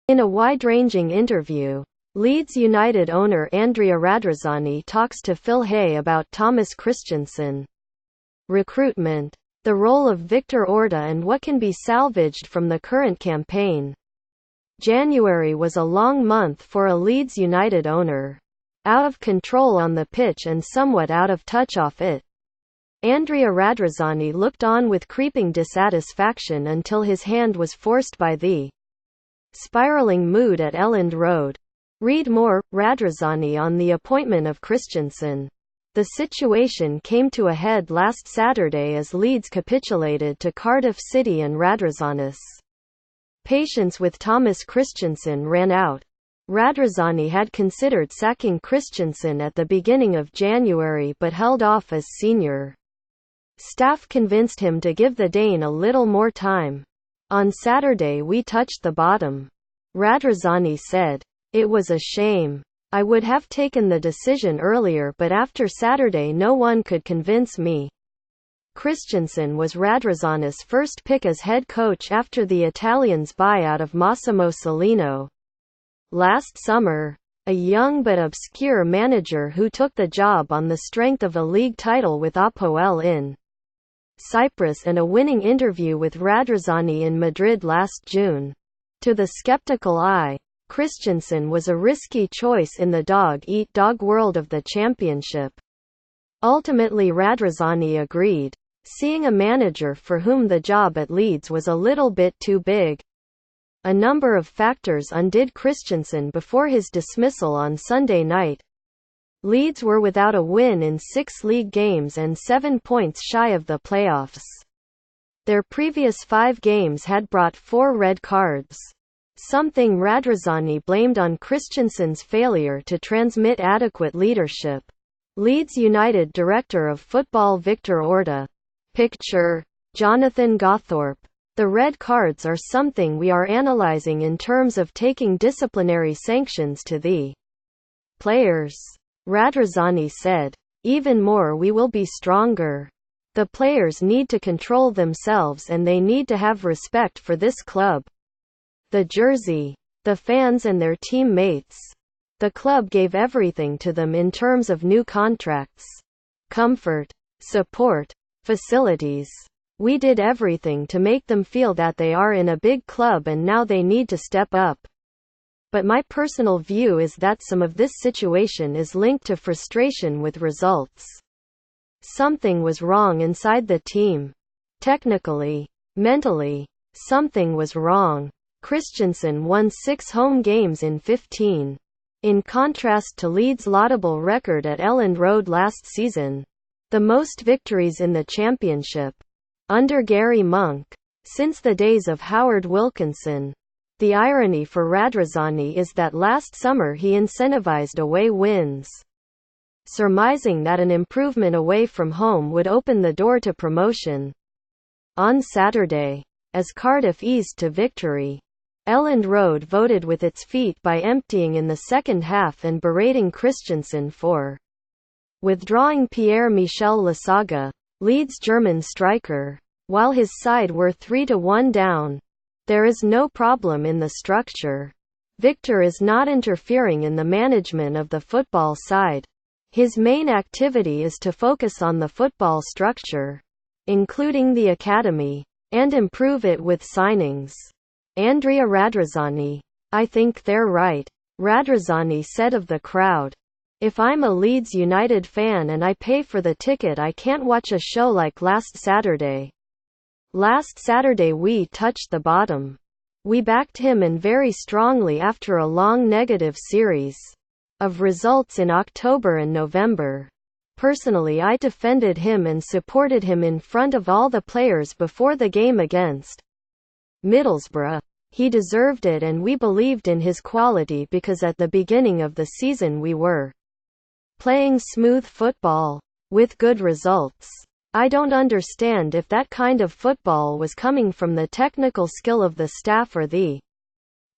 In a wide-ranging interview, Leeds United owner Andrea Radrizzani talks to Phil Hay about Thomas Christensen recruitment, the role of Victor Orta and what can be salvaged from the current campaign. January was a long month for a Leeds United owner. Out of control on the pitch and somewhat out of touch off it. Andrea Radrizzani looked on with creeping dissatisfaction until his hand was forced by the spiraling mood at Elland Road. Read more, Radrizzani on the appointment of Christensen. The situation came to a head last Saturday as Leeds capitulated to Cardiff City and Radrizzani's patience with Thomas Christensen ran out. Radrizzani had considered sacking Christensen at the beginning of January but held off as senior staff convinced him to give the Dane a little more time. On Saturday we touched the bottom. Radrizzani said. It was a shame. I would have taken the decision earlier but after Saturday no one could convince me. Christensen was Radrizzani's first pick as head coach after the Italians' buyout of Massimo Cellino last summer. A young but obscure manager who took the job on the strength of a league title with Apoel in Cyprus and a winning interview with Radrizzani in Madrid last June. To the skeptical eye, Christensen was a risky choice in the dog-eat-dog world of the championship. Ultimately Radrizzani agreed, seeing a manager for whom the job at Leeds was a little bit too big. A number of factors undid Christensen before his dismissal on Sunday night. Leeds were without a win in 6 league games and 7 points shy of the playoffs. Their previous 5 games had brought 4 red cards. Something Radrizzani blamed on Christensen's failure to transmit adequate leadership. Leeds United director of football Victor Orta. Picture. Jonathan Gawthorpe. The red cards are something we are analysing in terms of taking disciplinary sanctions to the players. Radrizzani said. Even more, we will be stronger. The players need to control themselves and they need to have respect for this club. The jersey, the fans and their teammates. The club gave everything to them in terms of new contracts, comfort, support, facilities. We did everything to make them feel that they are in a big club and now they need to step up. But my personal view is that some of this situation is linked to frustration with results. Something was wrong inside the team. Technically, mentally, something was wrong. Christensen won 6 home games in 15. In contrast to Leeds' laudable record at Elland Road last season. The most victories in the championship. Under Gary Monk. Since the days of Howard Wilkinson. The irony for Radrizzani is that last summer he incentivized away wins, surmising that an improvement away from home would open the door to promotion. On Saturday, as Cardiff eased to victory, Elland Road voted with its feet by emptying in the second half and berating Christensen for withdrawing Pierre-Michel Lassaga, Leeds' German striker, while his side were 3-1 down. There is no problem in the structure. Victor is not interfering in the management of the football side. His main activity is to focus on the football structure, including the academy, and improve it with signings. Andrea Radrizzani. I think they're right. Radrizzani said of the crowd. If I'm a Leeds United fan and I pay for the ticket, I can't watch a show like last Saturday. Last Saturday we touched the bottom. We backed him and very strongly after a long negative series of results in October and November. Personally, I defended him and supported him in front of all the players before the game against Middlesbrough. He deserved it and we believed in his quality because at the beginning of the season we were playing smooth football with good results. I don't understand if that kind of football was coming from the technical skill of the staff or the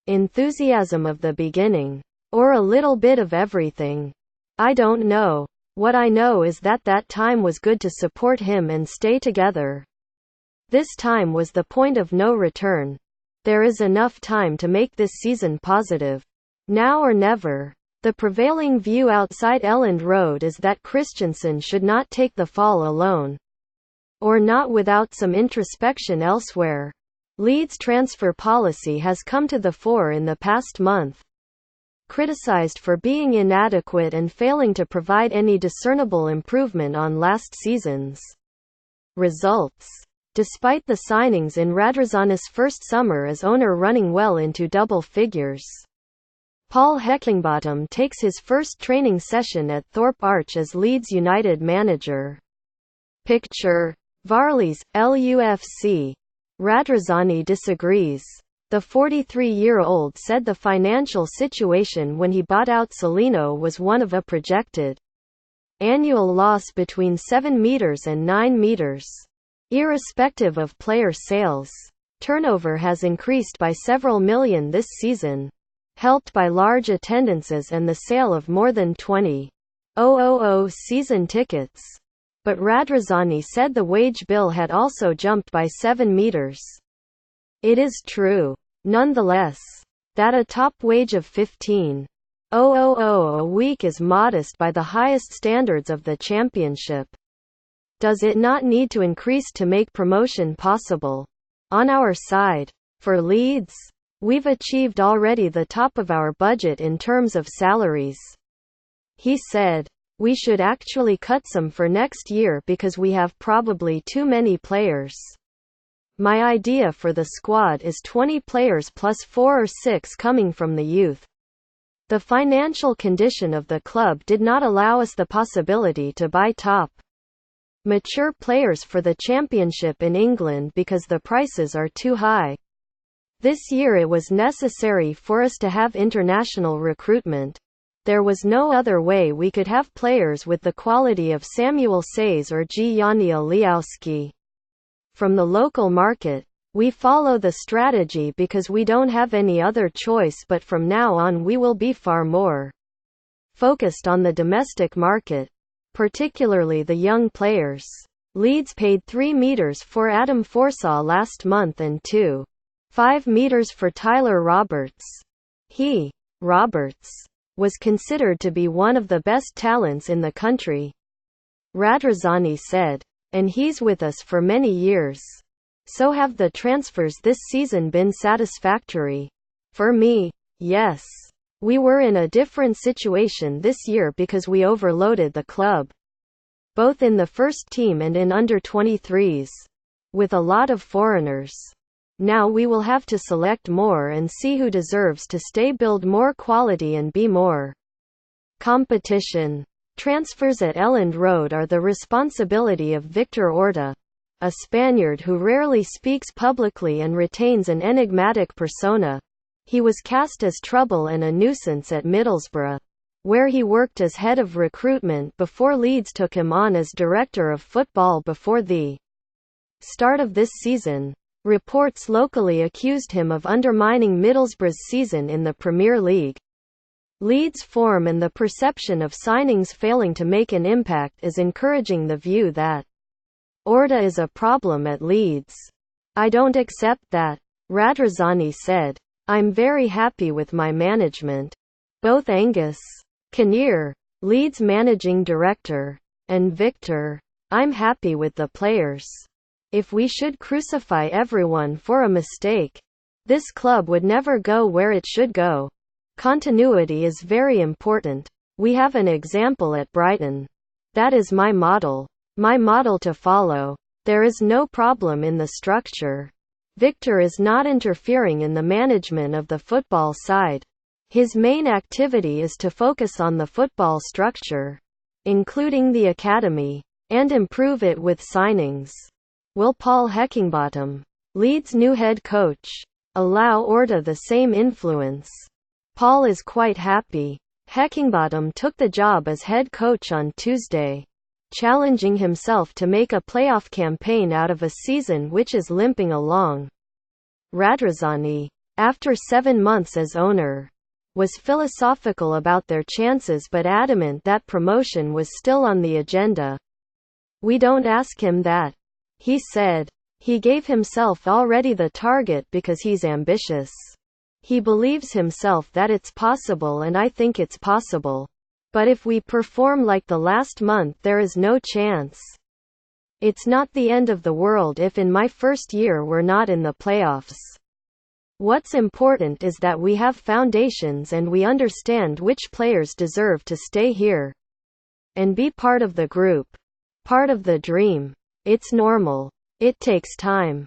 enthusiasm of the beginning, or a little bit of everything. I don't know. What I know is that that time was good to support him and stay together. This time was the point of no return. There is enough time to make this season positive. Now or never. The prevailing view outside Elland Road is that Christensen should not take the fall alone. Or not without some introspection elsewhere. Leeds' transfer policy has come to the fore in the past month. Criticised for being inadequate and failing to provide any discernible improvement on last season's results. Despite the signings in Radrizzani's first summer as owner running well into double figures. Paul Heckingbottom takes his first training session at Thorpe Arch as Leeds United manager. Picture. Varley's, LUFC. Radrizzani disagrees. The 43-year-old said the financial situation when he bought out Solino was one of a projected annual loss between 7 meters and 9 meters. Irrespective of player sales, turnover has increased by several million this season, helped by large attendances and the sale of more than 20,000 season tickets. But Radrizzani said the wage bill had also jumped by 7 meters. It is true, nonetheless, that a top wage of 15,000 a week is modest by the highest standards of the championship. Does it not need to increase to make promotion possible? On our side, for Leeds, we've achieved already the top of our budget in terms of salaries. He said, we should actually cut some for next year because we have probably too many players. My idea for the squad is 20 players plus 4 or 6 coming from the youth. The financial condition of the club did not allow us the possibility to buy top mature players for the championship in England because the prices are too high. This year it was necessary for us to have international recruitment. There was no other way we could have players with the quality of Samuel Sayes or Gianni Aliowski. From the local market, we follow the strategy because we don't have any other choice, but from now on we will be far more focused on the domestic market, particularly the young players. Leeds paid 3 meters for Adam Forsaw last month and 2.5 meters for Tyler Roberts. Roberts, was considered to be one of the best talents in the country, Radrizzani said. And he's with us for many years. So have the transfers this season been satisfactory? For me, yes. We were in a different situation this year because we overloaded the club, both in the first team and in under-23s, with a lot of foreigners. Now we will have to select more and see who deserves to stay, build more quality and be more competition. Transfers at Elland Road are the responsibility of Victor Orta, a Spaniard who rarely speaks publicly and retains an enigmatic persona. He was cast as trouble and a nuisance at Middlesbrough, where he worked as head of recruitment before Leeds took him on as director of football before the start of this season. Reports locally accused him of undermining Middlesbrough's season in the Premier League. Leeds' form and the perception of signings failing to make an impact is encouraging the view that Orta is a problem at Leeds. I don't accept that, Radrizzani said. I'm very happy with my management. Both Angus Kinnear, Leeds managing director, and Victor, I'm happy with the players. If we should crucify everyone for a mistake, this club would never go where it should go. Continuity is very important. We have an example at Brighton. That is my model to follow. There is no problem in the structure. Victor is not interfering in the management of the football side. His main activity is to focus on the football structure, including the academy, and improve it with signings. Will Paul Heckingbottom, Leeds' new head coach, allow Orta the same influence? Paul is quite happy. Heckingbottom took the job as head coach on Tuesday, challenging himself to make a playoff campaign out of a season which is limping along. Radrizzani, after 7 months as owner, was philosophical about their chances but adamant that promotion was still on the agenda. We don't ask him that, he said. He gave himself already the target because he's ambitious. He believes himself that it's possible, and I think it's possible. But if we perform like the last month, there is no chance. It's not the end of the world if in my first year we're not in the playoffs. What's important is that we have foundations and we understand which players deserve to stay here and be part of the group. Part of the dream. It's normal. It takes time.